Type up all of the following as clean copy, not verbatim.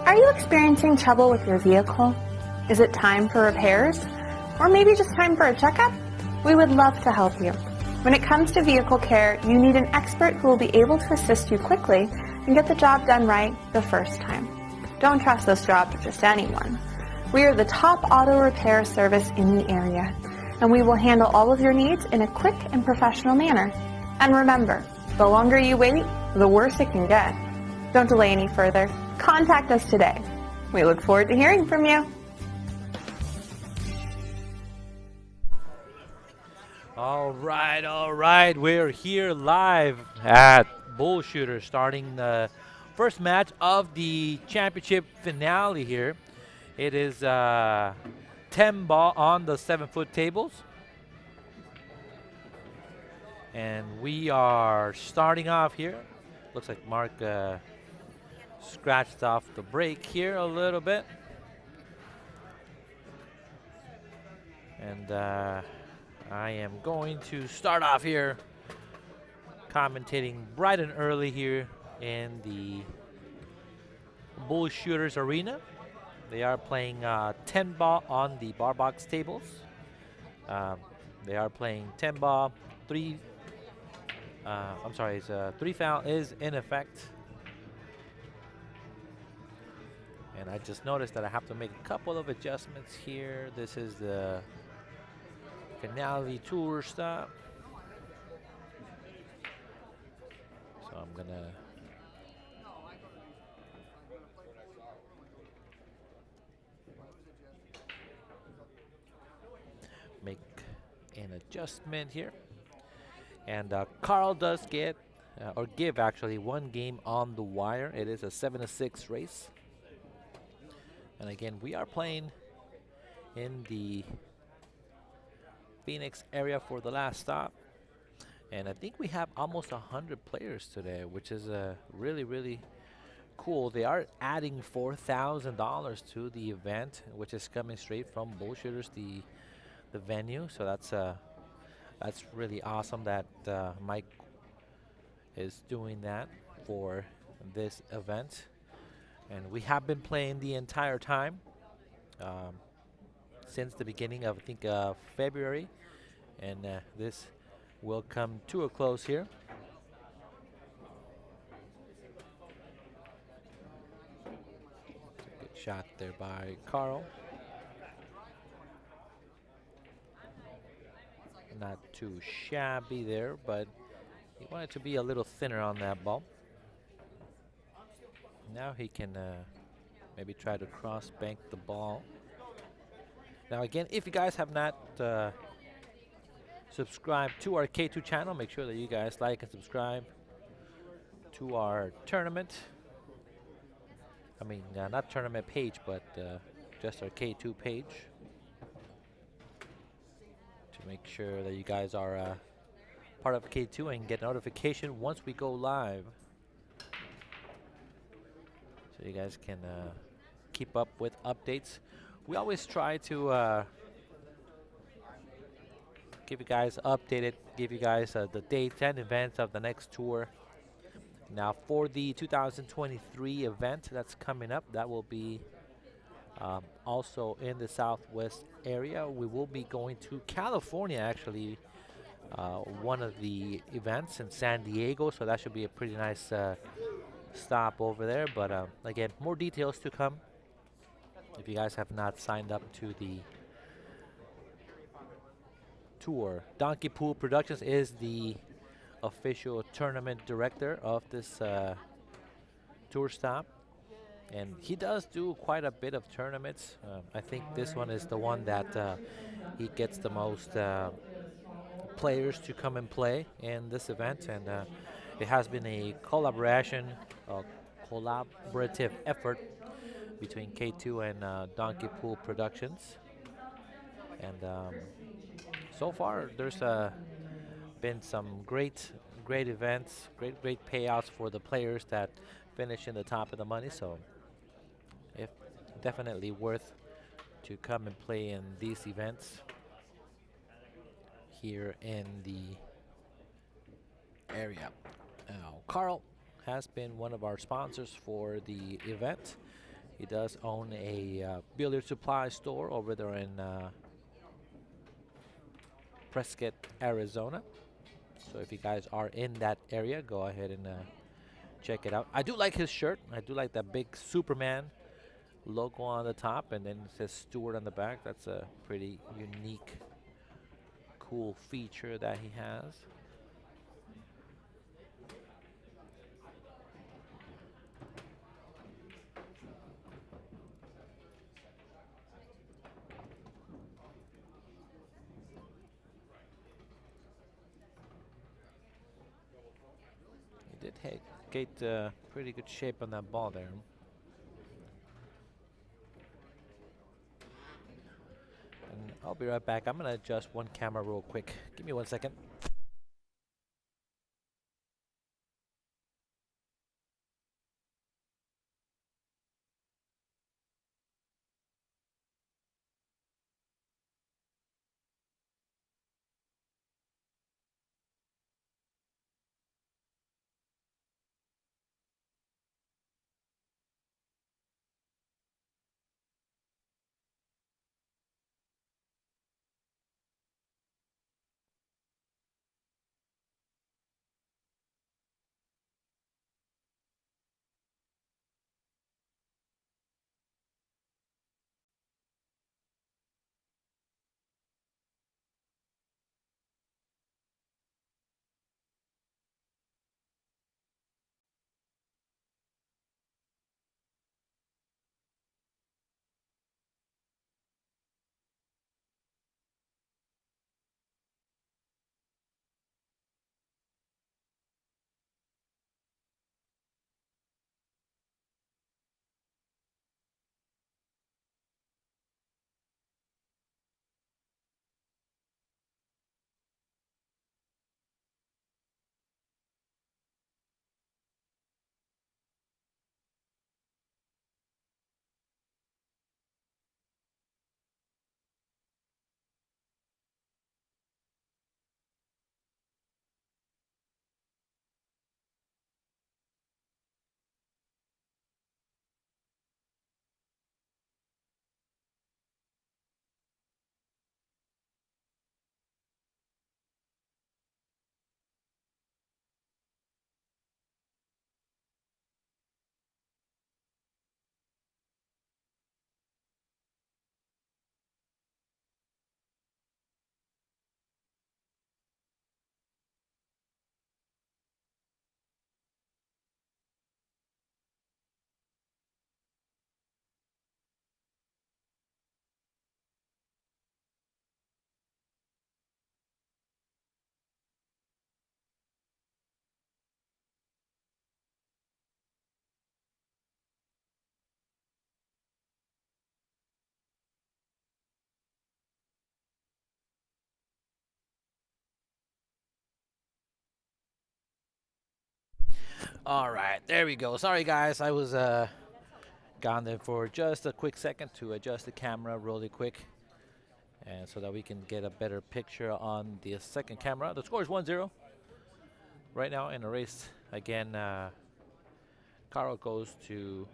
Are you experiencing trouble with your vehicle? Is it time for repairs? Or maybe just time for a checkup? We would love to help you. When it comes to vehicle care, you need an expert who will be able to assist you quickly and get the job done right the first time. Don't trust this job to just anyone. We are the top auto repair service in the area, and we will handle all of your needs in a quick and professional manner. And remember, the longer you wait, the worse it can get. Don't delay any further. Contact us today. We look forward to hearing from you. All right. We're here live at Bull Shooter, starting the first match of the championship finale here. It is 10 ball on the 7-foot tables. And we are starting off here. Looks like Mark scratched off the brake here a little bit. And I am going to start off here commentating bright and early here in the Bull Shooters Arena. They are playing 10 ball on the bar box tables. They are playing 10 ball, 3 foul is in effect. And I just noticed that I have to make a couple of adjustments here. This is the finale tour stop. So I'm gonna make an adjustment here. And Carl does get, or give actually, one game on the wire. It is a 7-6 race. And again, we are playing in the Phoenix area for the last stop. And I think we have almost 100 players today, which is really, really cool. They are adding $4,000 to the event, which is coming straight from Bull Shooters, the venue. So that's really awesome that Mike is doing that for this event. And we have been playing the entire time since the beginning of, I think, February. And this will come to a close here. Good shot there by Carl. Not too shabby there, but he wanted to be a little thinner on that ball. Now he can maybe try to cross bank the ball. Now again, if you guys have not subscribed to our K2 channel, make sure that you guys like and subscribe to our tournament. I mean, not tournament page, but just our K2 page, to make sure that you guys are part of K2 and get notification once we go live. So you guys can keep up with updates. We always try to give you guys updated, give you guys the dates and events of the next tour. Now for the 2023 event that's coming up, that will be also in the Southwest area. We will be going to California, actually, one of the events in San Diego, so that should be a pretty nice stop over there. But again, more details to come. If you guys have not signed up to the tour, Donkey Pool Productions is the official tournament director of this tour stop, and he does do quite a bit of tournaments. I think this one is the one that he gets the most players to come and play in this event, and it has been a collaborative effort between K2 and Donkey Pool Productions. And so far, there's been some great events, great payouts for the players that finish in the top of the money. So, it's definitely worth to come and play in these events here in the area. Now, Carl has been one of our sponsors for the event, He does own a billiard supply store over there in Prescott, Arizona. So if you guys are in that area, go ahead and check it out. I do like his shirt. I do like that big Superman logo on the top, and then it says Stewart on the back. That's a pretty unique, cool feature that he has. He did get pretty good shape on that ball there. And I'll be right back. I'm gonna adjust one camera real quick. Give me 1 second. All right, there we go. Sorry guys, I was gone there for just a quick second to adjust the camera really quick, and so that we can get a better picture on the second camera. The score is 1-0 right now in a race. Again, Carl goes to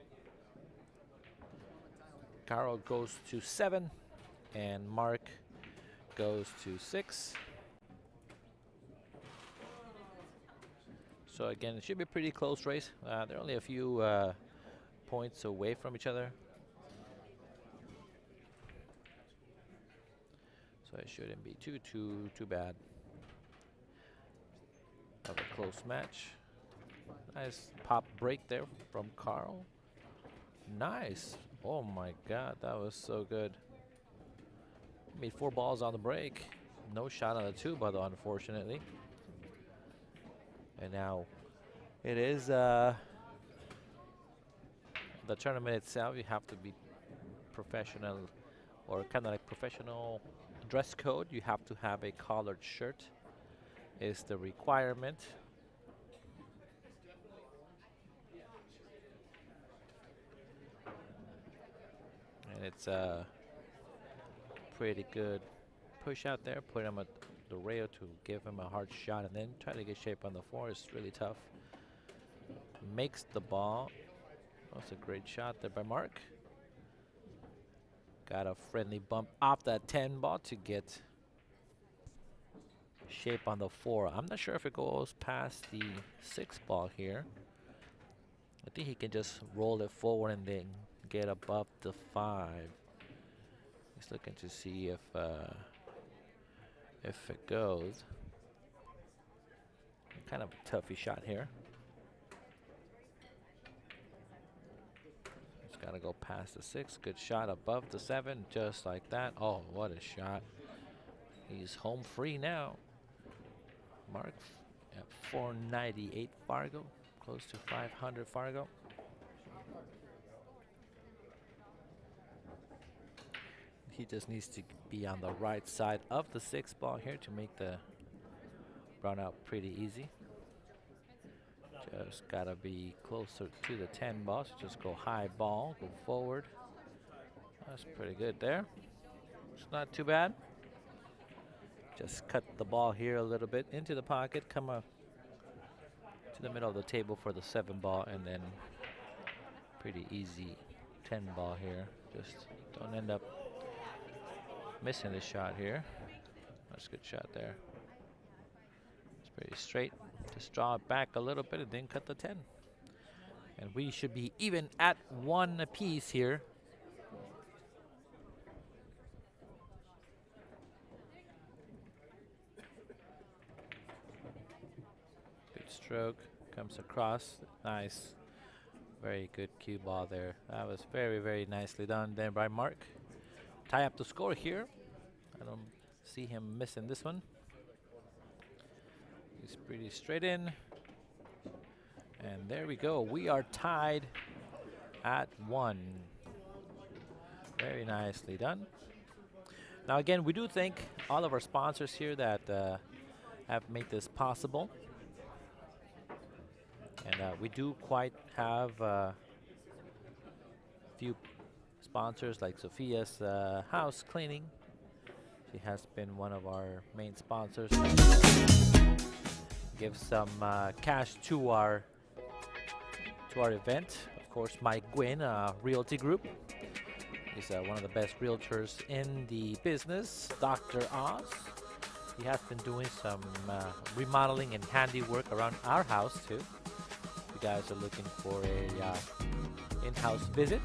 7, and Mark goes to 6. So again, it should be a pretty close race. They're only a few points away from each other, so it shouldn't be too bad of a close match. Nice pop break there from Carl. Nice. Oh my God, that was so good. Made 4 balls on the break. No shot on the 2, but unfortunately. And now it is the tournament itself. You have to be professional, or kind of like professional dress code. You have to have a collared shirt is the requirement. And it's a pretty good push out there. Put him at the rail to give him a hard shot, and then try to get shape on the floor is really tough. Makes the ball. That's a great shot there by Mark. Got a friendly bump off that 10 ball to get shape on the 4. I'm not sure if it goes past the 6 ball here. I think he can just roll it forward and then get above the 5. He's looking to see if it goes. Kind of a toughy shot here. Just got to go past the 6. Good shot above the 7, just like that. Oh, what a shot. He's home free now. Mark at 498 Fargo, close to 500 Fargo. He just needs to be on the right side of the 6 ball here to make the run out pretty easy. Just gotta be closer to the 10 ball, so just go high ball, go forward. That's pretty good there. It's not too bad. Just cut the ball here a little bit into the pocket, come up to the middle of the table for the 7 ball, and then pretty easy 10 ball here. Just don't end up missing the shot here. That's a good shot there. It's pretty straight. Just draw it back a little bit and then cut the 10. And we should be even at 1 apiece here. Stroke comes across. Nice. Very good cue ball there. That was very, very nicely done there by Mark. Tie up the score here. I don't see him missing this one. He's pretty straight in. And there we go. We are tied at 1. Very nicely done. Now again, we do thank all of our sponsors here that have made this possible. And we do quite have a few sponsors like Sophia's House Cleaning. She has been one of our main sponsors. Give some cash to our event. Of course, Mike Gwynn, Realty Group. He's one of the best realtors in the business. Dr. Oz. He has been doing some remodeling and handiwork around our house too. You guys are looking for a in-house visit.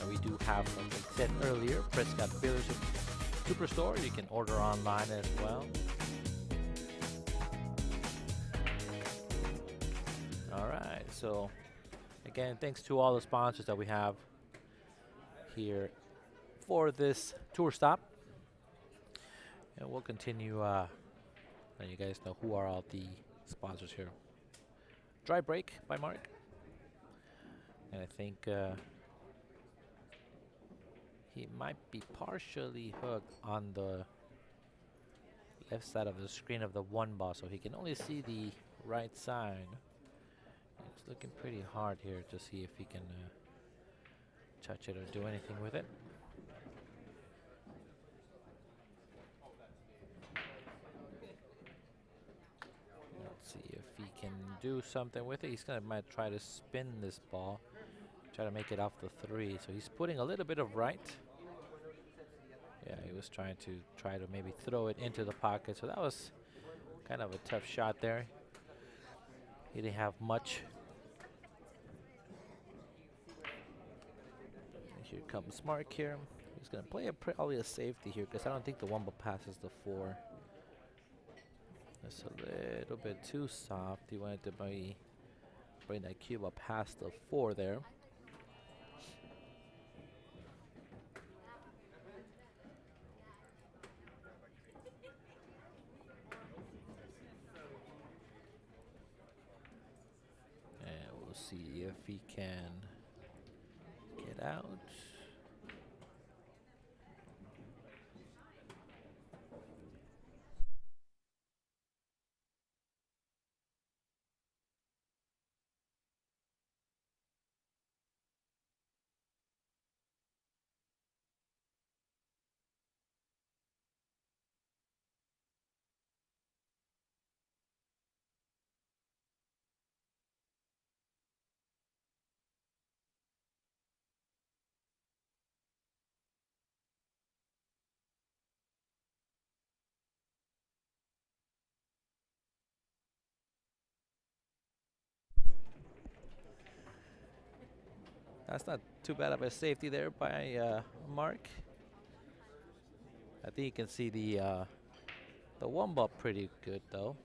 We do have, like I said earlier, Prescott Builders Superstore. You can order online as well. All right, so again, thanks to all the sponsors that we have here for this tour stop. And we'll continue letting you guys know who are all the sponsors here. Dry Break by Mark. And I think he might be partially hooked on the left side of the screen of the 1 ball, so he can only see the right side. It's looking pretty hard here to see if he can touch it or do anything with it. Let's see if he can do something with it. He's gonna might try to spin this ball, try to make it off the 3. So he's putting a little bit of right. Yeah, he was trying to maybe throw it into the pocket. So that was kind of a tough shot there. He didn't have much. And here comes Mark here. He's gonna play probably a safety here because I don't think the 1 ball passes the 4. That's a little bit too soft. He wanted to maybe bring that cube up past the 4 there. And we'll see if he can get out. That's not too bad of a safety there by Mark. I think you can see the one ball pretty good though.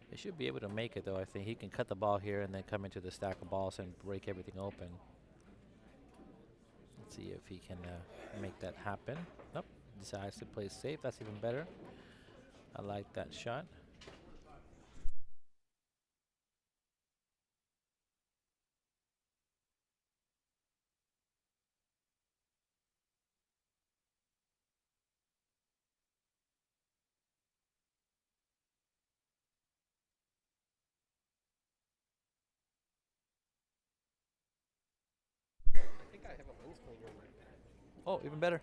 He should be able to make it though. I think he can cut the ball here and then come into the stack of balls and break everything open. Let's see if he can make that happen. Nope, decides to play safe. That's even better. I like that shot. Oh, even better.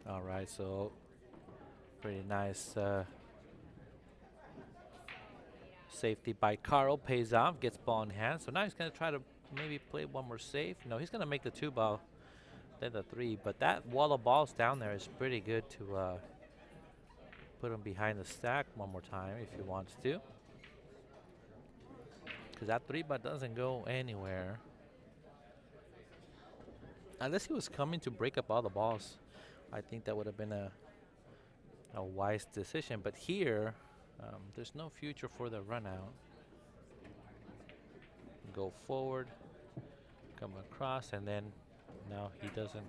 All right, so pretty nice safety by Carl. Pays off, gets ball in hand. So now he's going to try to maybe play one more safe. No, he's going to make the 2 ball, then the 3. But that wall of balls down there is pretty good to put him behind the stack one more time if he wants to. Because that 3 ball doesn't go anywhere. Unless he was coming to break up all the balls, I think that would have been a wise decision. But here, there's no future for the run out. Go forward, come across, and then now he doesn't.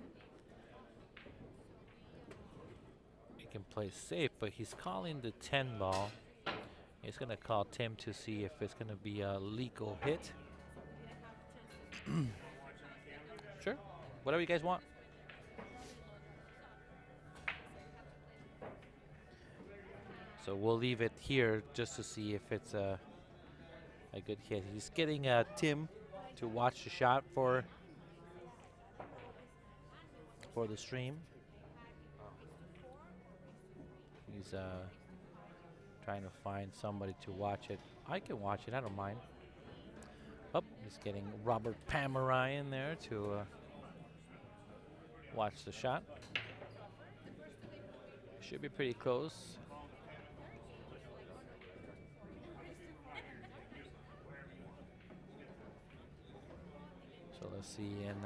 He can play safe, but he's calling the 10 ball. He's going to call Tim to see if it's going to be a legal hit. Sure, whatever you guys want. So we'll leave it here just to see if it's a good hit. He's getting Tim to watch the shot for the stream. He's trying to find somebody to watch it. I can watch it, I don't mind. Oh, he's getting Robert Pamarine there to watch the shot. Should be pretty close. So let's see, and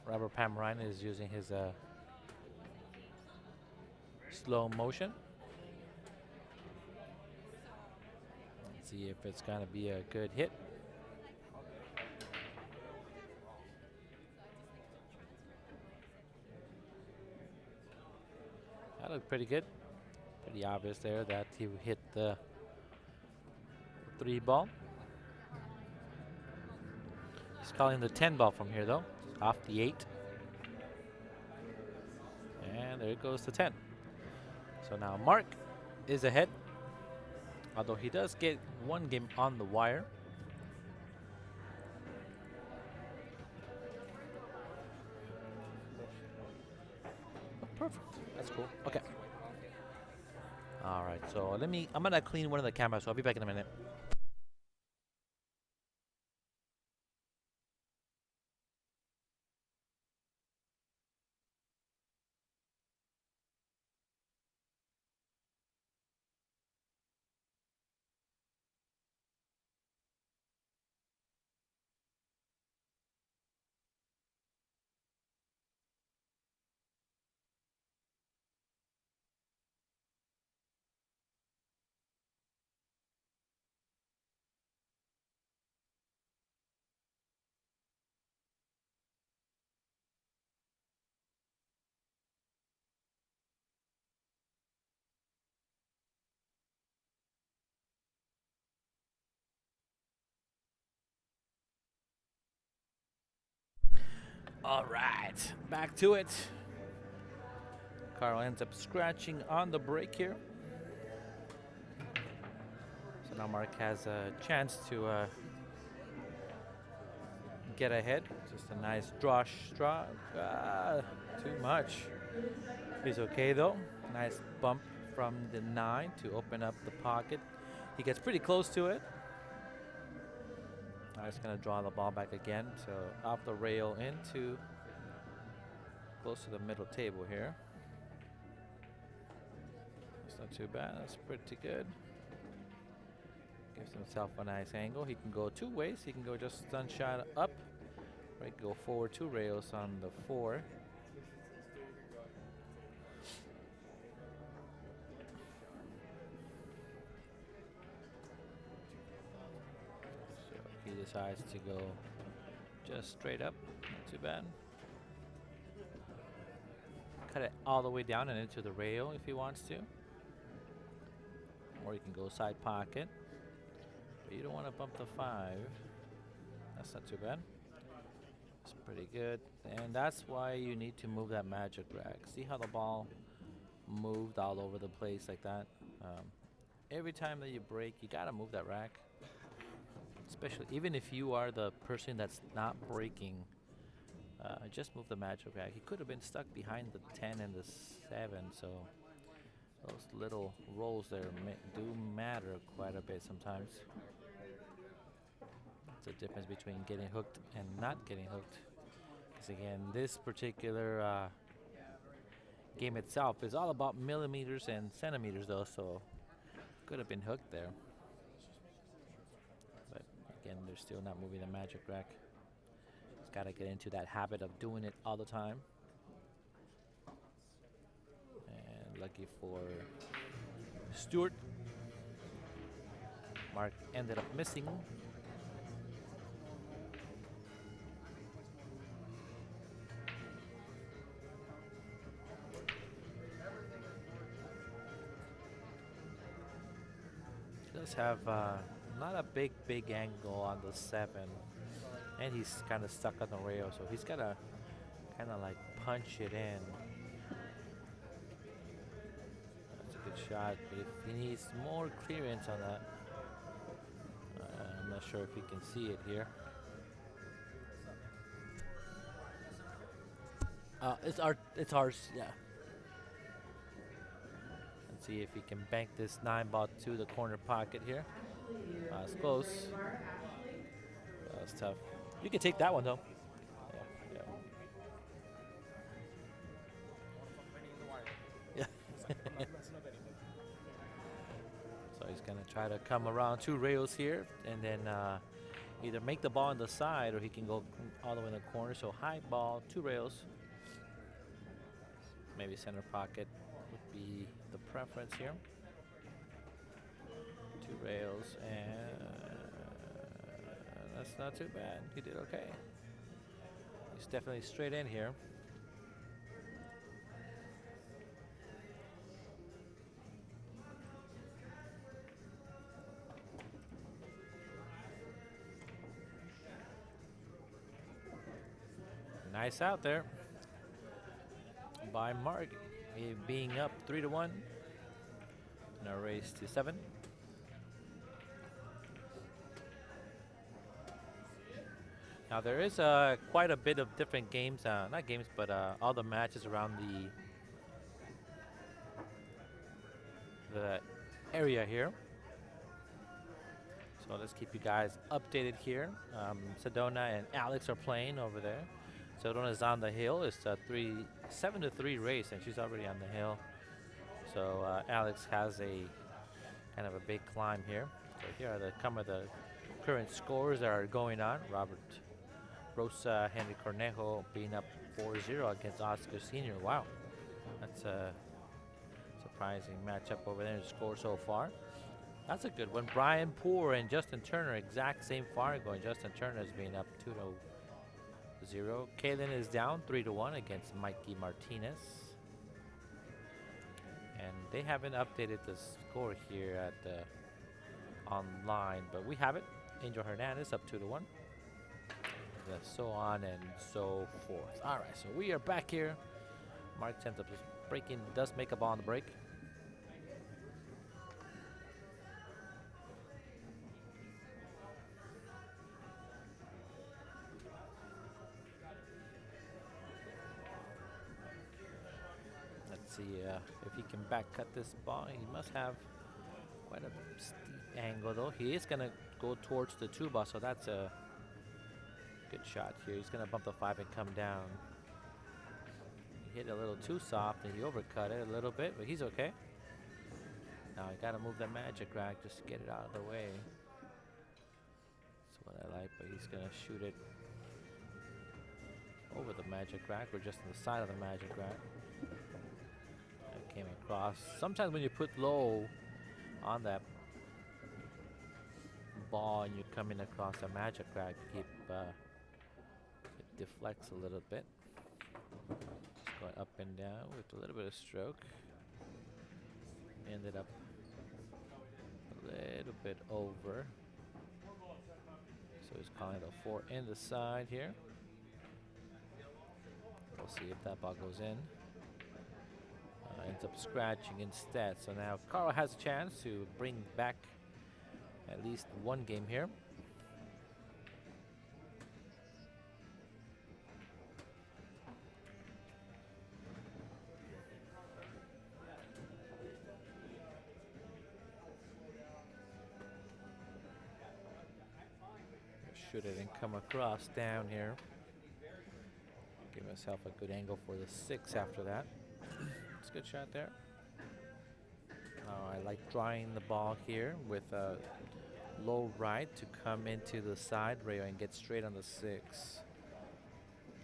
Robert Pamarine is using his slow motion. Let's see if it's gonna be a good hit. That looked pretty good. Pretty obvious there that he hit the 3 ball. He's calling the 10 ball from here though, off the 8. And there it goes to 10. So now Mark is ahead, although he does get 1 game on the wire. Oh, perfect. That's cool. Okay. All right. So I'm gonna clean one of the cameras. So I'll be back in a minute. All right, back to it. Carl ends up scratching on the break here. So now Mark has a chance to get ahead. Just a nice draw. Too much. He's okay though. Nice bump from the 9 to open up the pocket. He gets pretty close to it. Now he's going to draw the ball back again. So off the rail into close to the middle table here. It's not too bad. That's pretty good. Gives himself a nice angle. He can go two ways. He can go just sunshot up, or he can go forward 2 rails on the 4. So he decides to go just straight up. Not too bad. Cut it all the way down and into the rail if he wants to. Or you can go side pocket. But you don't want to bump the 5. That's not too bad. It's pretty good. And that's why you need to move that magic rack. See how the ball moved all over the place like that? Every time that you break, you got to move that rack. Especially, even if you are the person that's not breaking, just move the magic rack. He could have been stuck behind the 10 and the 7, so those little rolls there do matter quite a bit sometimes. It's the difference between getting hooked and not getting hooked. Because again, this particular game itself is all about millimeters and centimeters though, so could have been hooked there. But again, they're still not moving the magic rack. It's got to get into that habit of doing it all the time. And lucky for Stewart, Mark ended up missing. Does have not a big angle on the 7, and he's kind of stuck on the rail, so he's gotta kind of like punch it in. That's a good shot, but if he needs more clearance on that, I'm not sure if he can see it here. It's ours, yeah. See if he can bank this 9 ball to the corner pocket here. That's close. That's tough. You can take that one though. Yeah. So he's gonna try to come around 2 rails here, and then either make the ball on the side, or he can go all the way in the corner. So high ball, 2 rails. Maybe center pocket would be the preference here. 2 rails, and that's not too bad. He did okay. He's definitely straight in here. Nice out there by Mark, being up 3-1. Now race to 7. Now there is quite a bit of different games, not games, but all the matches around the area here. So let's keep you guys updated here. Sedona and Alex are playing over there. Sedona's on the hill. It's a 7-3 race, and she's already on the hill. So Alex has a kind of a big climb here. So here are some of the current scores that are going on. Robert Rosa, Henry Cornejo being up 4-0 against Oscar Sr. Wow, that's a surprising matchup over there in score so far. That's a good one. Brian Poor and Justin Turner, exact same far going. Justin Turner is being up 2-0. Kaylin is down 3-1 against Mikey Martinez. And they haven't updated the score here at the online, but we have it. Angel Hernandez up 2-1. So on and so forth. All right, so we are back here. Mark ends up just breaking, does make a ball on the break. Let's see if he can back cut this ball. He must have quite a steep angle though. He is gonna go towards the 2 ball, so that's a good shot here. He's gonna bump the 5 and come down. He hit a little too soft and he overcut it a little bit, but he's okay. Now I gotta move that magic rack just to get it out of the way. what I like, but he's gonna shoot it over the magic rack or just on the side of the magic rack. I came across. Sometimes when you put low on that ball and you're coming across a magic rack, it deflects a little bit. Just going up and down with a little bit of stroke. Ended up a little bit over. So he's calling it a 4 in the side here. We'll see if that ball goes in. Ends up scratching instead. So now Carl has a chance to bring back at least one game here. Shoot it and come across down here. Give myself a good angle for the 6 after that. It's a good shot there. I like drawing the ball here with a low right to come into the side rail and get straight on the 6.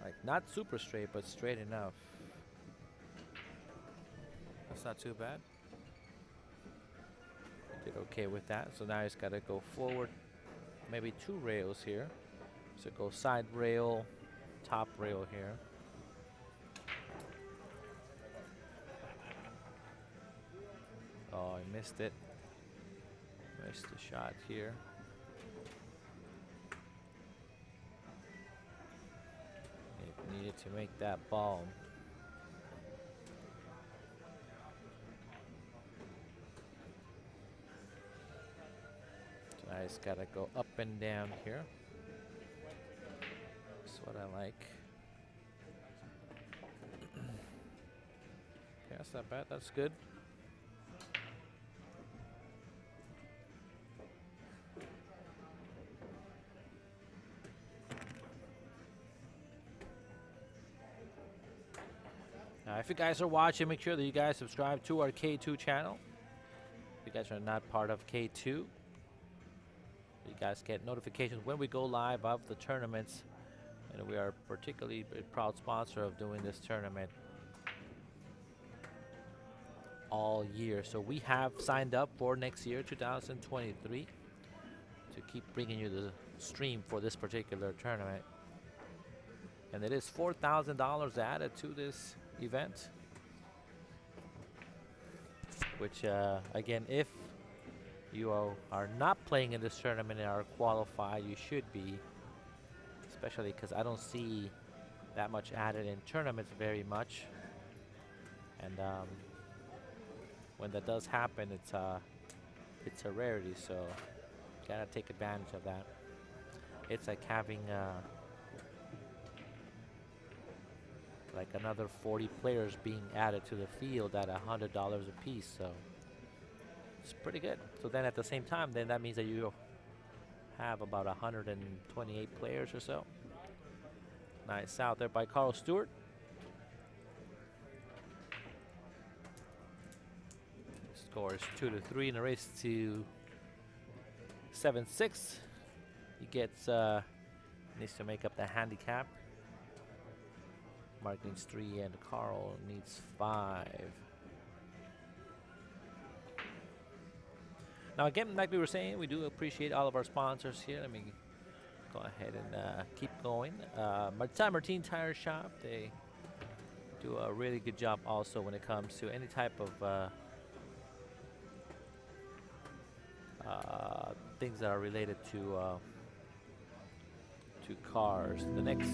Like not super straight, but straight enough. That's not too bad. Did okay with that. So now he's got to go forward, maybe 2 rails here. So go side rail, top rail here. Oh, I missed it. Missed the shot here. It needed to make that ball. So I just gotta go up and down here. That's what I like. Yeah, that's not bad. That's good. If you guys are watching, make sure that you guys subscribe to our K2 channel. If you guys are not part of K2, you guys get notifications when we go live of the tournaments. And we are particularly a proud sponsor of doing this tournament all year. So we have signed up for next year, 2023, to keep bringing you the stream for this particular tournament. And it is $4,000 added to this event, which again, if you are not playing in this tournament and are qualified, you should be, especially because I don't see that much added in tournaments very much. And when that does happen, it's a rarity, so gotta take advantage of that. It's like having like another 40 players being added to the field at $100 a piece, so it's pretty good. So then at the same time, then that means that you have about 128 players or so. Nice out there by Carl Stewart. Scores 2-3 in a race to 7-6. He gets needs to make up the handicap. Mark needs 3 and Carl needs 5. Now again, like we were saying, we do appreciate all of our sponsors here. Let me go ahead and keep going. Martin Tire Shop, they do a really good job also when it comes to any type of things that are related to cars. The next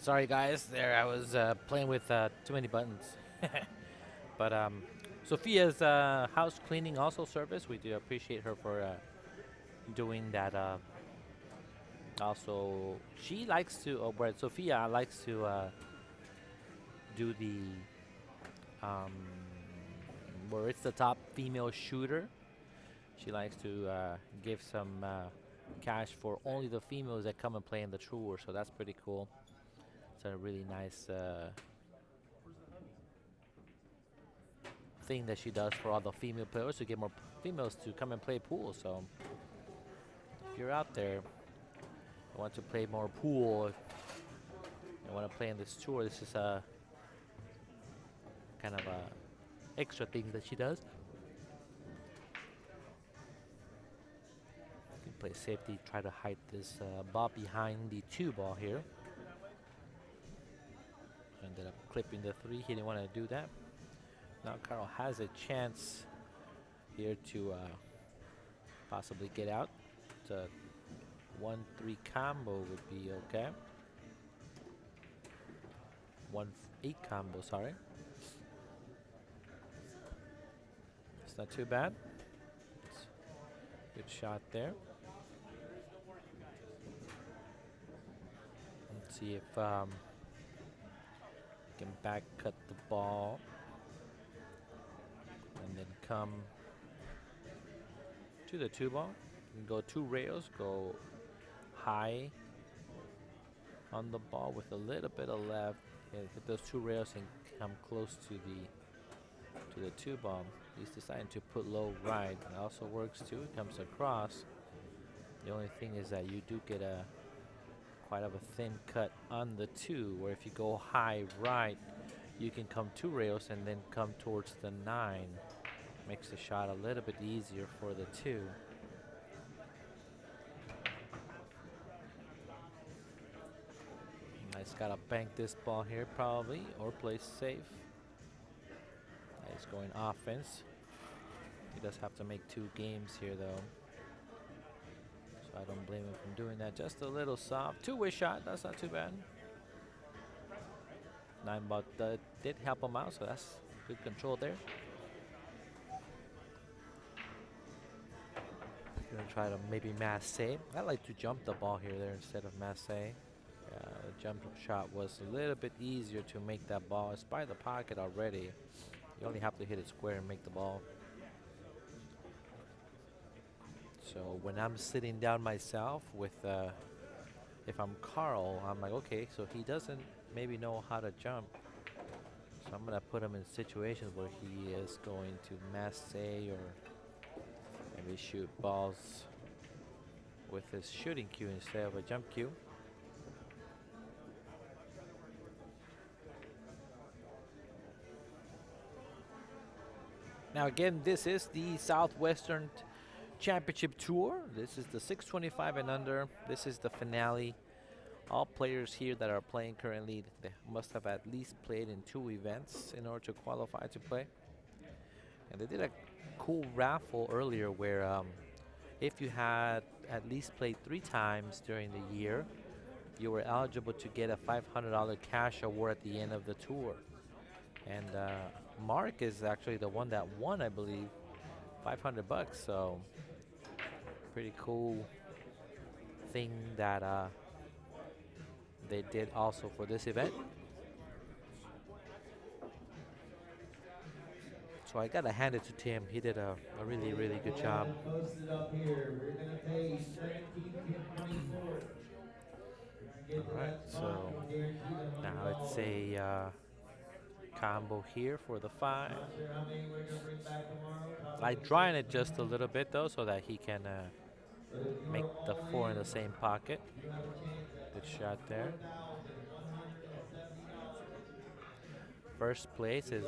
sorry guys, there I was playing with too many buttons. But Sophia's house cleaning also service, we do appreciate her for doing that. Also, she likes to, Sophia likes to do the um, where it's the top female shooter. She likes to give some cash for only the females that come and play in the tour, so that's pretty cool. It's a really nice thing that she does for all the female players to get more females to come and play pool. So if you're out there and want to play more pool, if you want to play in this tour, this is a kind of a extra thing that she does. You can play safety, try to hide this ball behind the 2 ball here. Ended up clipping the 3. He didn't want to do that. Now Carl has a chance here to possibly get out. It's a 1-3 combo would be okay. 1-8 combo, sorry. It's not too bad. Good shot there. Let's see if can back cut the ball and then come to the 2 ball. You can go 2 rails, go high on the ball with a little bit of left, and hit those 2 rails and come close to the 2 ball. He's deciding to put low right. It also works too. It comes across. The only thing is that you do get a quite of a thin cut on the 2, where if you go high right, you can come 2 rails and then come towards the 9. Makes the shot a little bit easier for the 2. Nice, gotta bank this ball here probably, or play safe. He's going offense. He does have to make 2 games here though, so I don't blame him for doing that. Just a little soft 2-way shot. That's not too bad. 9 ball did help him out, so that's good control there. Gonna try to maybe mass save. I like to jump the ball here there instead of mass save. The jump shot was a little bit easier to make that ball. It's by the pocket already. You only have to hit it square and make the ball. So when I'm sitting down myself with, if I'm Carl, I'm like, okay, so he doesn't maybe know how to jump. So I'm gonna put him in situations where he is going to mass say or maybe shoot balls with his shooting cue instead of a jump cue. Now again, this is the Southwestern Championship Tour. This is the 625 and under. This is the finale. All players here that are playing currently, they must have at least played in 2 events in order to qualify to play. And they did a cool raffle earlier where if you had at least played 3 times during the year, you were eligible to get a $500 cash award at the end of the tour. And Mark is actually the one that won, I believe, $500. So pretty cool thing that they did also for this event. So I gotta hand it to Tim. He did a really, really good job. Alright, so now it's a combo here for the 5. I drying it just a little bit though, so that he can make the 4 in the same pocket. Good shot there. First place is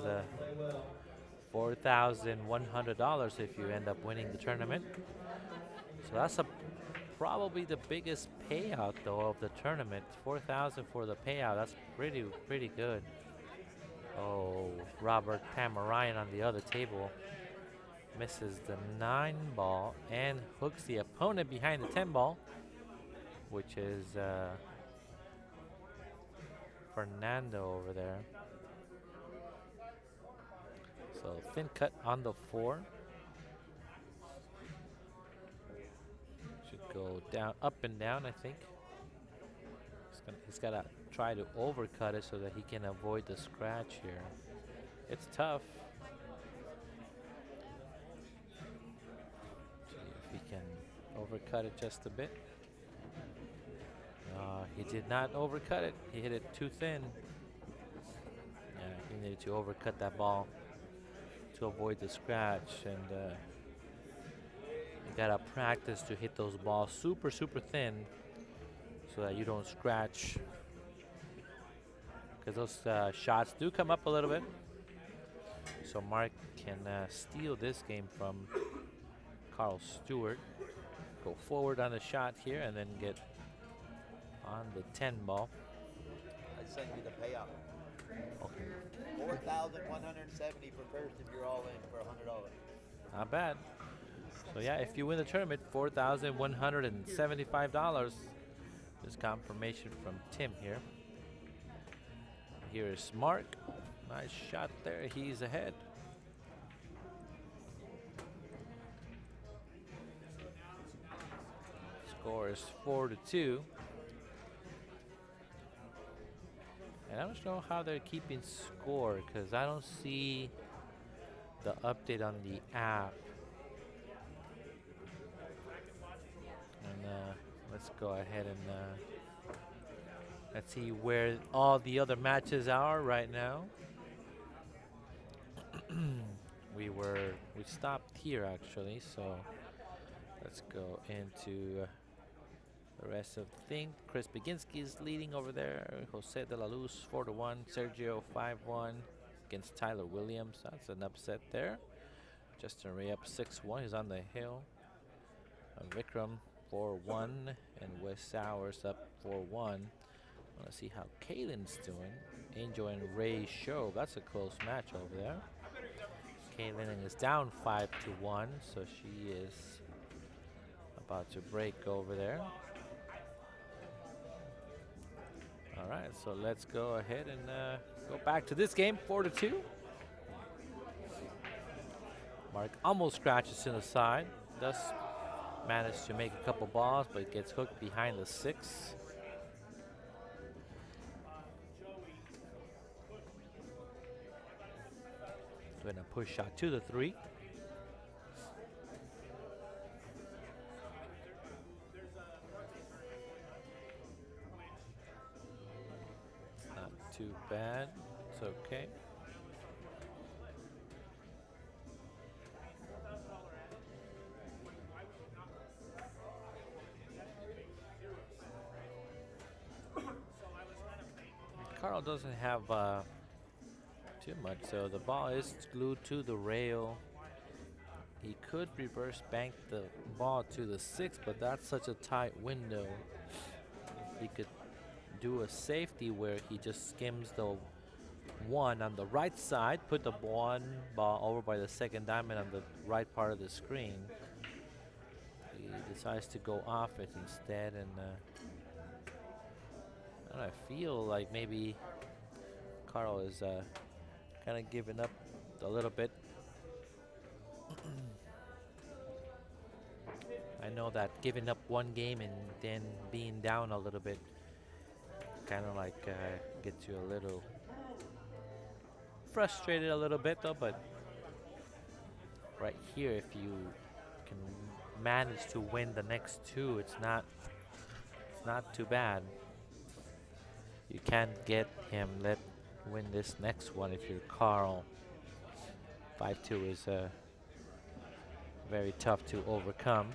$4,100 if you end up winning the tournament. So that's probably the biggest payout though of the tournament. $4,000 for the payout. That's pretty good. Oh, Robert Tamarayan on the other table misses the 9 ball and hooks the opponent behind the 10 ball, which is Fernando over there. So thin cut on the 4. Should go down, up and down, I think. He's got to try to overcut it so that he can avoid the scratch here. It's tough. See if he can overcut it just a bit. He did not overcut it. He hit it too thin. Yeah, he needed to overcut that ball to avoid the scratch, and you gotta practice to hit those balls super, super thin so that you don't scratch, because those shots do come up a little bit. So Mark can steal this game from Carl Stewart. Go forward on the shot here and then get on the 10 ball. I sent you the payout. Okay. 4,170 for first if you're all in for $100. Not bad. So yeah, if you win the tournament, $4,175. This confirmation from Tim here. Here is Mark. Nice shot there. He's ahead. Score is 4-2. And I don't know how they're keeping score because I don't see the update on the app. And let's go ahead and let's see where all the other matches are right now. we stopped here actually, so let's go into the rest of the thing. Chris Baginski is leading over there. Jose de la Luz 4-1. Sergio 5-1 against Tyler Williams. That's an upset there. Justin Ray up 6-1. He's on the hill. Vikram 4-1 and Wes Sowers up 4-1. Want to see how Kaylin's doing. Angel and Ray show. That's a close match over there. Kaylin is down 5-1, so she is about to break over there. All right, so let's go ahead and go back to this game, 4-2. Mark almost scratches in the side. Does manage to make a couple balls, but gets hooked behind the 6. Doing a push shot to the 3. Not too bad. It's okay. Carl doesn't have too much, so the ball is glued to the rail. He could reverse bank the ball to the 6, but that's such a tight window. He could do a safety where he just skims the 1 on the right side, put the 1 ball over by the second diamond on the right part of the screen. He decides to go off it instead, and I feel like maybe Carl is kind of giving up a little bit. I know that giving up one game and then being down a little bit kind of like gets you a little frustrated a little bit though, but right here, if you can manage to win the next 2, it's not too bad. You can't get him win this next one if you're Carl. 5-2 is very tough to overcome.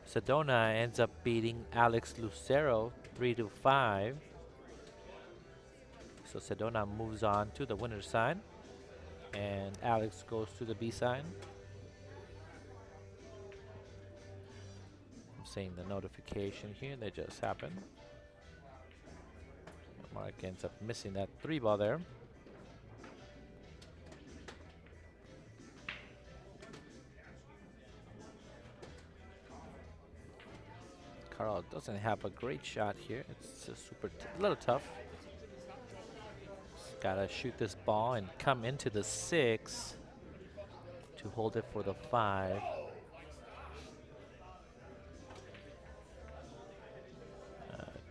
Sedona ends up beating Alex Lucero 3-5. So Sedona moves on to the winner's side, and Alex goes to the B side. I'm seeing the notification here that just happened. Mark ends up missing that 3 ball there. Carl doesn't have a great shot here. It's just a little tough. Just gotta shoot this ball and come into the 6 to hold it for the 5.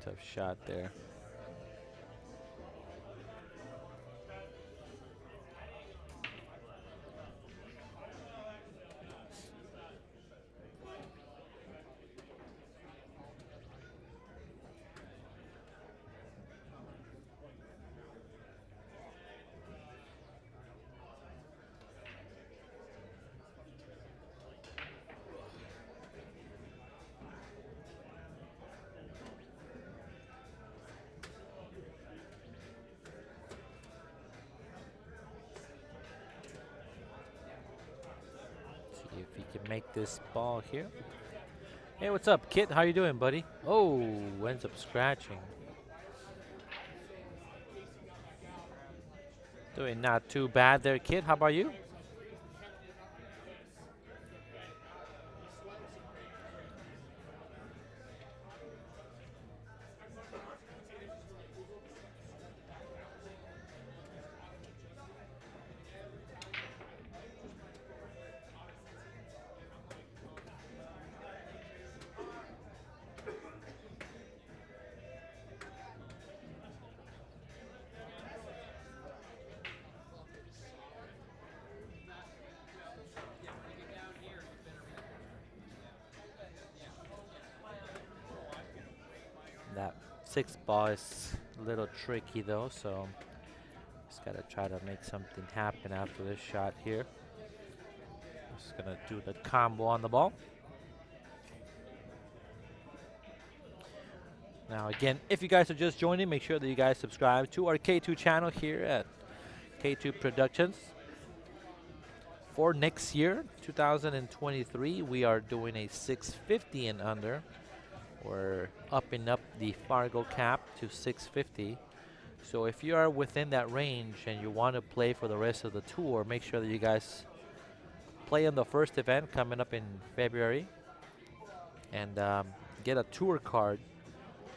Tough shot there. See if he can make this ball here. Hey, what's up, Kit? How you doing, buddy? Oh, ends up scratching. Doing not too bad there, Kit. How about you? That 6 ball is a little tricky though, so just gotta try to make something happen after this shot here. Just gonna do the combo on the ball. Now again, if you guys are just joining, make sure that you guys subscribe to our K2 channel here at K2 Productions. For next year, 2023, we are doing a 650 and under. We're upping up the Fargo cap to 650. So if you are within that range and you want to play for the rest of the tour, make sure that you guys play in the first event coming up in February and get a tour card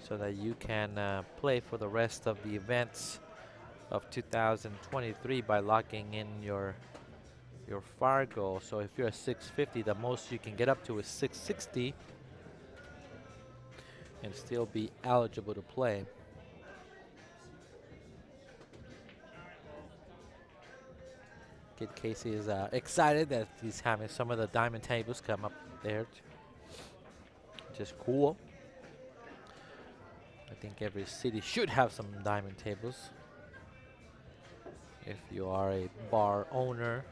so that you can play for the rest of the events of 2023 by locking in your Fargo. So if you're a 650, the most you can get up to is 660 and still be eligible to play. Kid Casey is excited that he's having some of the diamond tables come up there. Just cool. I think every city should have some diamond tables. If you are a bar owner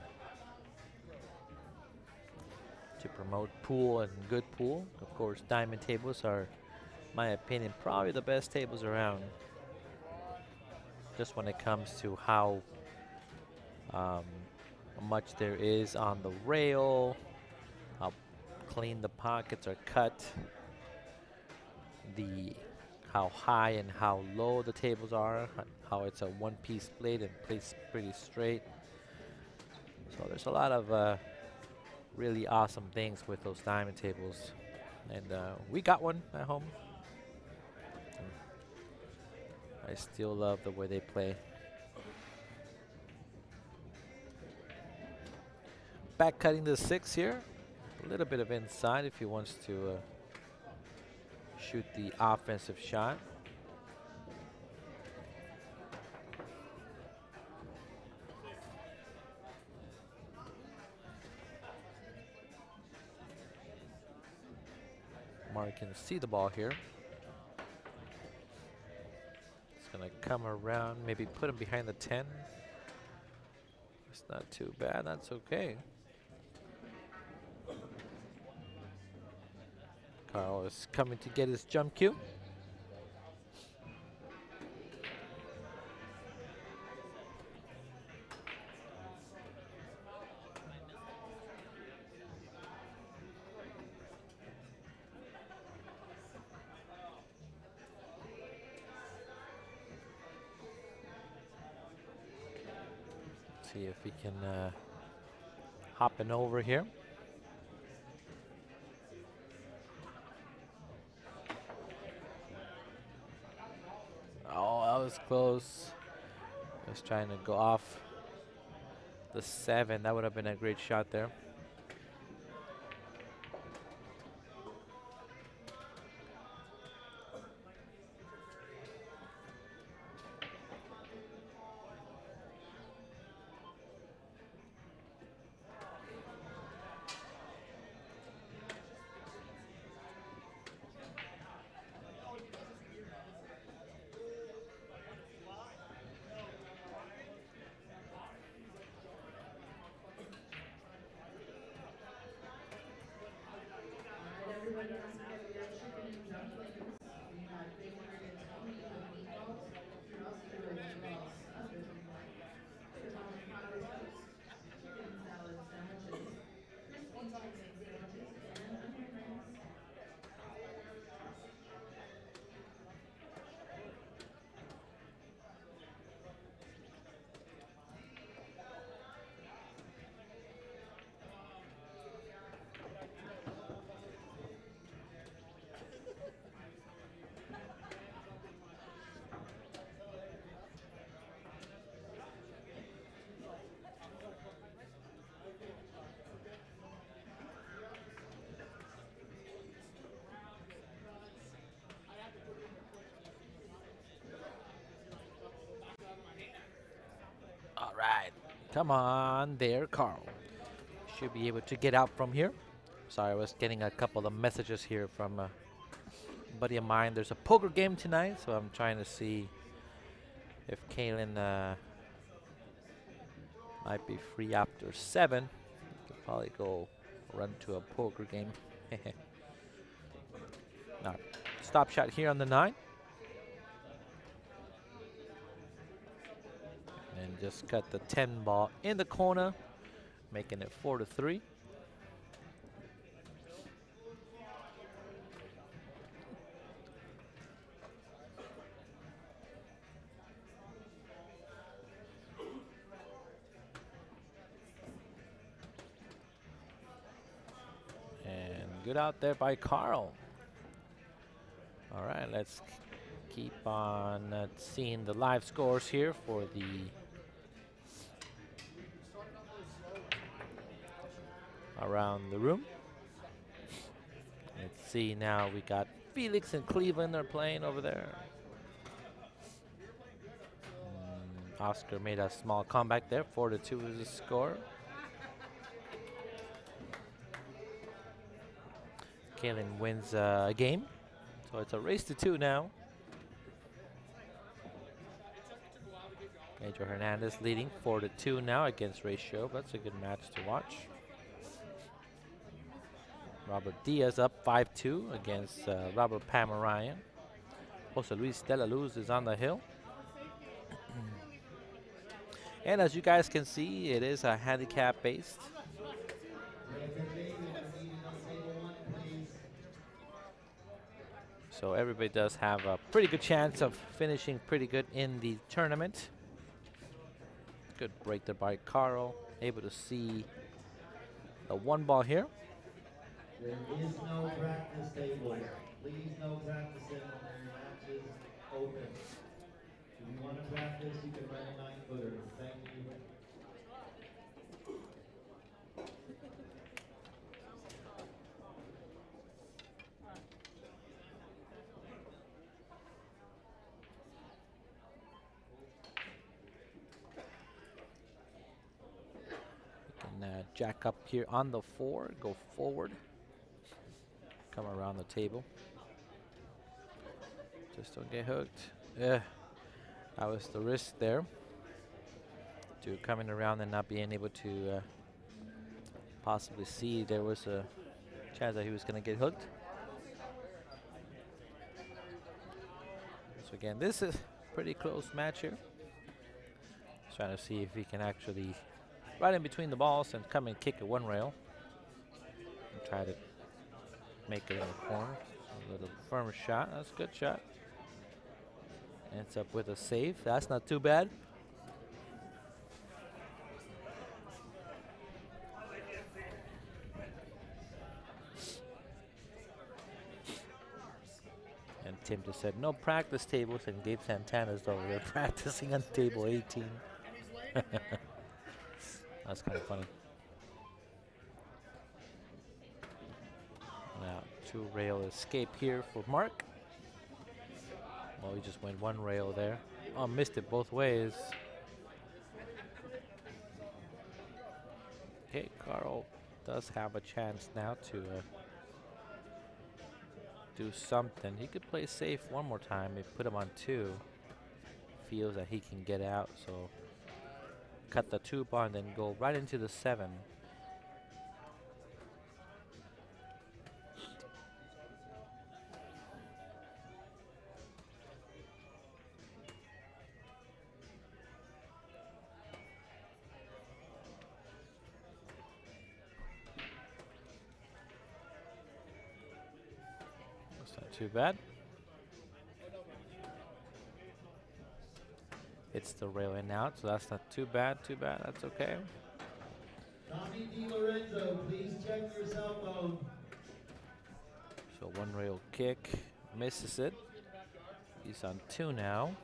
to promote pool and good pool, of course, diamond tables are, in my opinion, probably the best tables around. Just when it comes to how much there is on the rail, how clean the pockets are cut, how high and how low the tables are, how it's a one-piece blade and placed pretty straight. So there's a lot of really awesome things with those diamond tables, and we got one at home. I still love the way they play. Back cutting the 6 here. A little bit of inside if he wants to shoot the offensive shot. Mark can see the ball here. It's gonna come around, maybe put him behind the 10. It's not too bad, that's okay. Carl is coming to get his jump cue. See if he can hop in over here. Oh, that was close. Just trying to go off the 7. That would have been a great shot there. Come on there, Carl. Should be able to get out from here. Sorry, I was getting a couple of messages here from a buddy of mine. There's a poker game tonight, so I'm trying to see if Kalen might be free after 7. Could probably go run to a poker game. Now, stop shot here on the 9. And just cut the 10 ball in the corner, making it 4-3. And good out there by Carl. All right, let's keep on seeing the live scores here for the around the room. Let's see now, we got Felix and Cleveland are playing over there. Oscar made a small comeback there. 4-2 is the score. Kalen wins a game, so it's a race to 2 now. Major Hernandez leading 4-2 now against Ray Show. That's a good match to watch. Robert Diaz up 5-2 against Robert Pamaryan. Jose Luis De La Luz is on the hill. And as you guys can see, it is a handicap based. So everybody does have a pretty good chance of finishing pretty good in the tournament. Good break there by Carl. Able to see the 1 ball here. There is no practice table. Please no practicing when your match is open. If you want to practice, you can run a 9-footer. Thank you. Jack up here on the 4, go forward, come around the table. Just don't get hooked. Yeah, that was the risk there. To coming around and not being able to possibly see there was a chance that he was going to get hooked. So again, this is a pretty close match here. Just trying to see if he can actually right in between the balls and come and kick a 1 rail and try to make it in the corner. A little firmer shot. That's a good shot. Ends up with a save. That's not too bad. And Tim just said no practice tables, and Gabe Santana's over there practicing on table 18. That's kind of funny. Now, 2 rail escape here for Mark. Well, he just went 1 rail there. Oh, missed it both ways. Okay, Carl does have a chance now to do something. He could play safe 1 more time. If put him on 2, feels that he can get out. So cut the 2 ball and then go right into the 7. That's not too bad. It's the rail in out, so that's not too bad, that's okay. Tommy DiLorenzo, please check your cell phone. So 1 rail kick, misses it. He's on 2 now.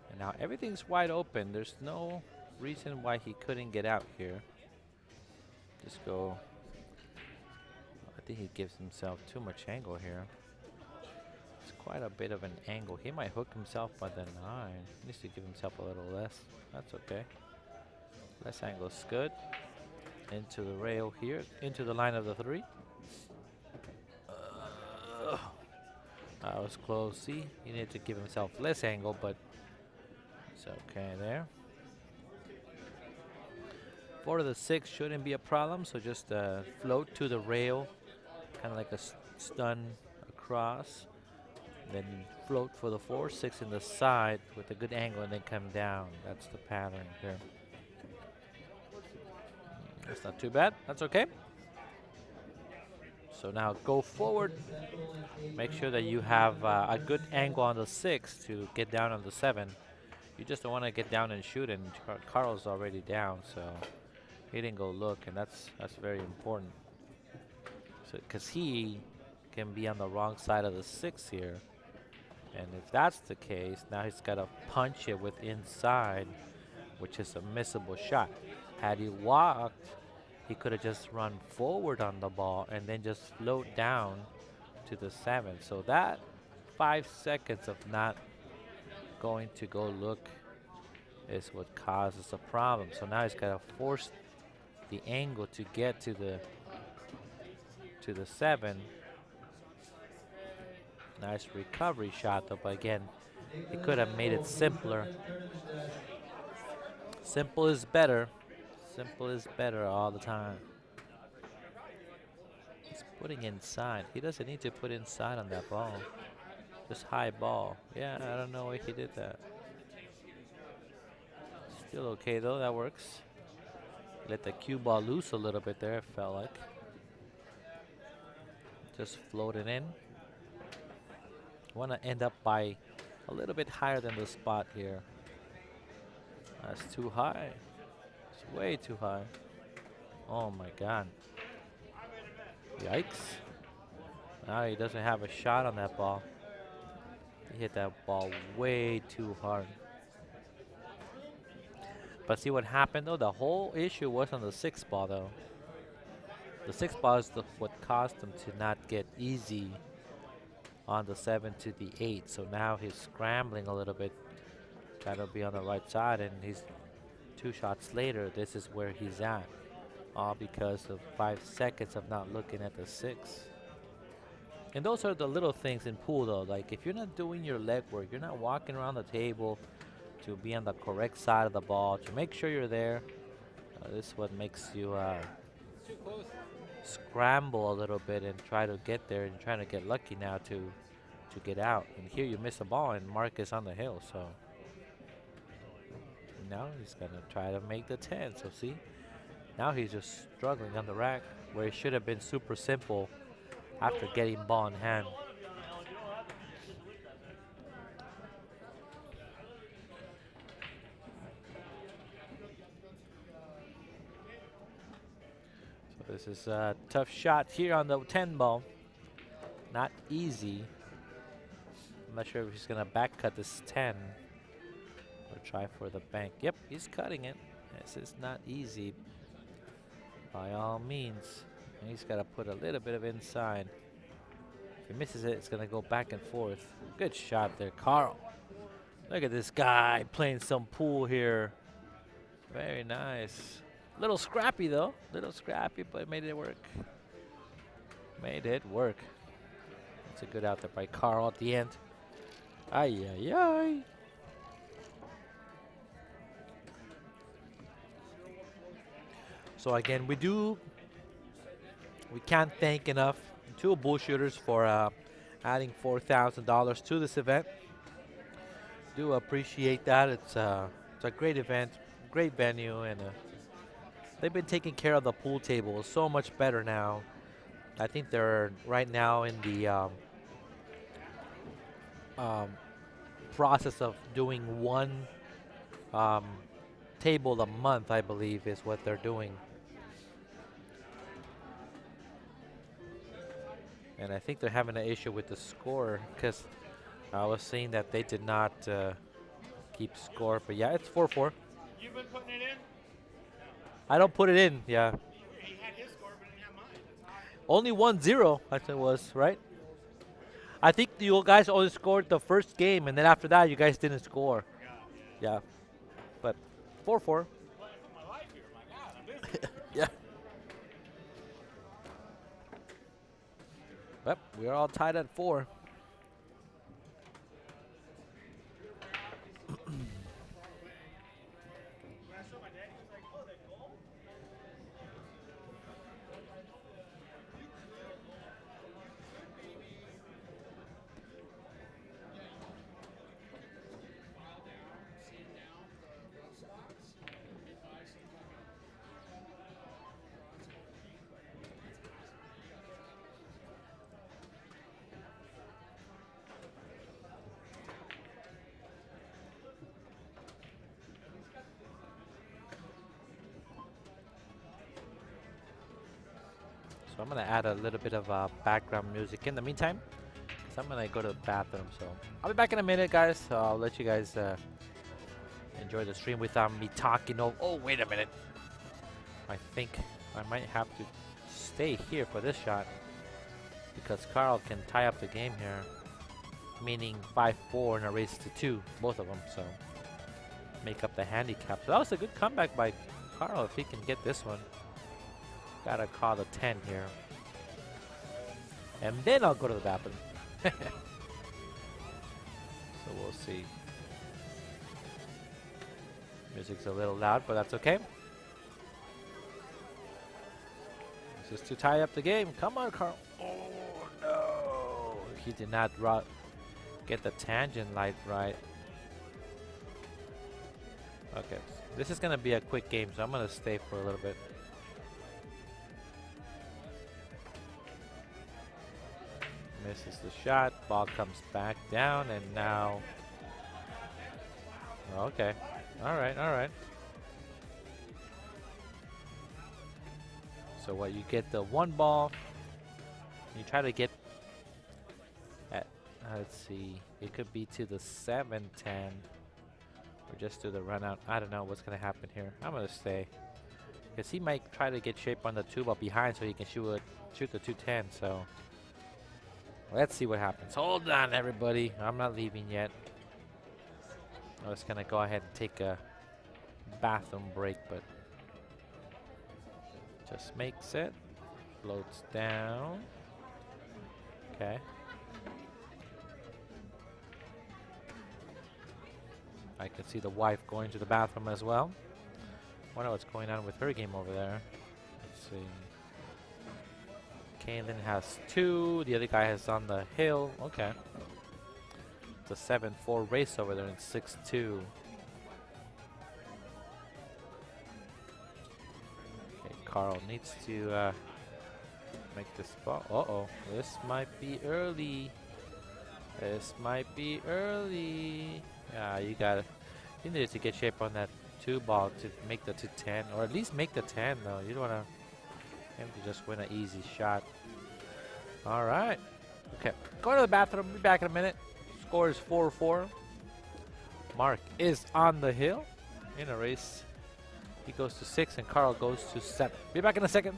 And now everything's wide open. There's no reason why he couldn't get out here. Just go. I think he gives himself too much angle here. It's quite a bit of an angle. He might hook himself by the 9. He needs to give himself a little less. That's okay. Less angle is good. Into the rail here, into the line of the 3. That was close. See, he needed to give himself less angle, but it's okay there. 4 to the 6 shouldn't be a problem, so just float to the rail, kind of like a stun across. Then float for the 4, 6 in the side with a good angle, and then come down. That's the pattern here. That's not too bad. That's okay. So now go forward. Make sure that you have a good angle on the 6 to get down on the 7. You just don't want to get down and shoot, and Carl's already down, so he didn't go look, and that's very important. So because he can be on the wrong side of the 6 here, and if that's the case, now he's got to punch it with inside, which is a missable shot. Had he walked, he could have just run forward on the ball and then just float down to the 7. So that 5 seconds of not going to go look is what causes a problem. So now he's got to force the angle to get to the 7. Nice recovery shot though, but again, he could have made it simpler. Simple is better. Simple is better all the time. He's putting inside. He doesn't need to put inside on that ball. Just high ball. Yeah, I don't know why he did that. Still okay though, that works. Let the cue ball loose a little bit there, it felt like. Just float it in. Want to end up by a little bit higher than the spot here. That's too high. It's way too high. Oh my God. Yikes. Now he doesn't have a shot on that ball. He hit that ball way too hard. But see what happened though? The whole issue was on the 6th ball though. The 6th ball is what caused him to not get easy on the 7 to the 8. So now he's scrambling a little bit, trying to be on the right side, and he's 2 shots later, this is where he's at. All because of 5 seconds of not looking at the 6. And those are the little things in pool though, like if you're not doing your leg work, you're not walking around the table to be on the correct side of the ball, to make sure you're there. This is what makes you scramble a little bit and try to get there, and trying to get lucky now to get out. And here you miss a ball and Mark is on the hill, so now he's gonna try to make the 10. So see, now he's just struggling on the rack where it should have been super simple after getting ball in hand. So this is a tough shot here on the 10 ball. Not easy. I'm not sure if he's gonna back cut this 10 or try for the bank. Yep, he's cutting it. This is not easy by all means. And he's got to put a little bit of inside. If he misses it, it's going to go back and forth. Good shot there, Carl. Look at this guy playing some pool here. Very nice. Little scrappy though. Little scrappy, but made it work. Made it work. That's a good out there by Carl at the end. Ay, ay, ay. So again, we can't thank enough two bull shooters for adding $4,000 to this event. Do appreciate that. It's a great event, great venue, and they've been taking care of the pool table so much better now. I think they're right now in the process of doing one table a month, I believe, is what they're doing. And I think they're having an issue with the score because I was seeing that they did not keep score. But yeah, it's 4-4. You've been putting it in? I don't put it in, yeah. He had his score, but didn't have mine. Only 1-0, I think it was, right? I think you guys only scored the first game, and then after that, you guys didn't score. Yeah. But 4-4. Yeah. But we're all tied at 4. So I'm gonna add a little bit of background music in the meantime. So I'm gonna go to the bathroom. So I'll be back in a minute, guys. So I'll let you guys enjoy the stream without me talking. Oh, wait a minute. I think I might have to stay here for this shot because Carl can tie up the game here, meaning 5-4 in a race to 2, both of them. So make up the handicap. So that was a good comeback by Carl if he can get this one. Gotta call the 10 here. And then I'll go to the bathroom. So we'll see. Music's a little loud, but that's okay. This is to tie up the game. Come on, Carl. Oh, no. He did not get the tangent light right. Okay. This is going to be a quick game, so I'm going to stay for a little bit. Misses the shot. Ball comes back down, and now... Okay. All right, all right. So what, you get the 1 ball. You try to get at, let's see, it could be to the 7-10. Or just do the run out. I don't know what's going to happen here. I'm going to stay. Because he might try to get shape on the 2 ball behind so he can shoot the 2-10. So let's see what happens. Hold on, everybody. I'm not leaving yet. I was going to go ahead and take a bathroom break, but just makes it. Floats down. Okay. I can see the wife going to the bathroom as well. Wonder what's going on with her game over there. Let's see. Kaylin has 2. The other guy has on the hill. Okay. It's a 7-4 race over there in 6-2. Okay, Carl needs to make this ball. Uh-oh. This might be early. This might be early. Yeah, you needed to get shape on that 2 ball to make the 2-10, or at least make the 10 though. You don't want him to just win an easy shot. All right. Okay, going to the bathroom. Be back in a minute. Score is 4-4. Mark is on the hill in a race. He goes to 6 and Carl goes to 7. Be back in a second.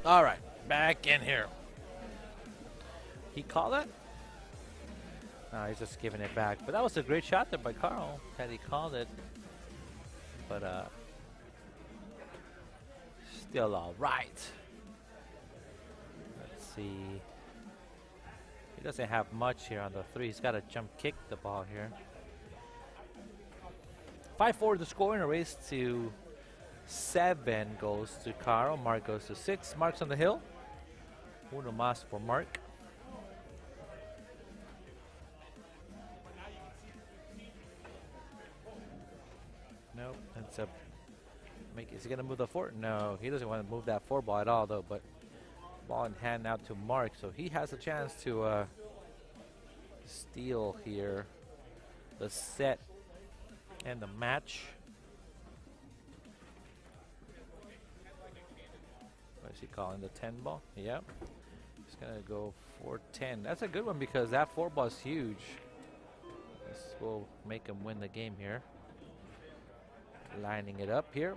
All right, back in here. He called it? No, he's just giving it back. But that was a great shot there by Carl, had he called it. But still all right. Let's see. He doesn't have much here on the 3. He's got to jump kick the ball here. 5-4 the score, and a race to 7 goes to Carl. Mark goes to 6. Mark's on the hill. Uno más for Mark. No, that's a. Is he gonna move the 4? No, he doesn't want to move that 4 ball at all, though. But ball in hand out to Mark, so he has a chance to steal here the set and the match. What is he calling, the 10 ball? Yep. He's gonna go 4-10. That's a good one because that 4 ball is huge. This will make him win the game here. Lining it up here.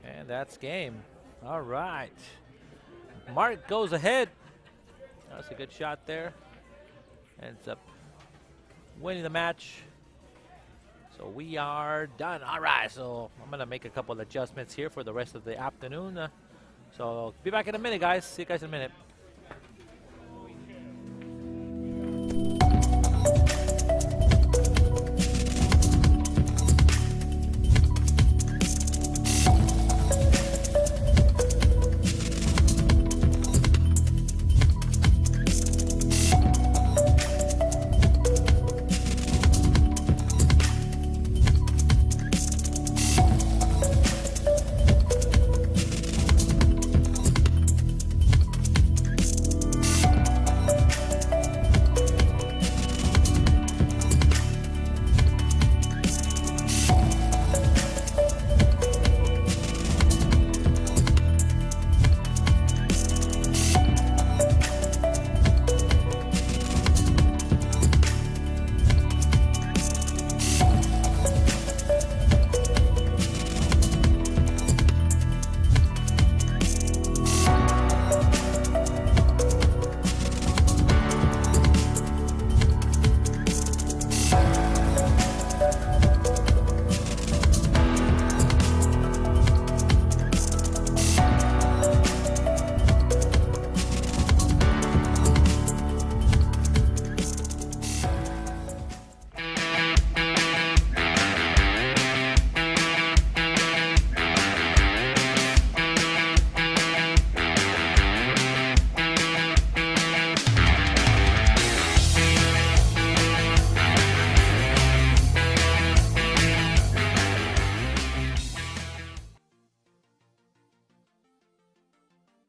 And that's game. All right. Mark goes ahead. That's a good shot there. Ends up winning the match. So we are done. All right. So I'm going to make a couple of adjustments here for the rest of the afternoon. So be back in a minute, guys. See you guys in a minute.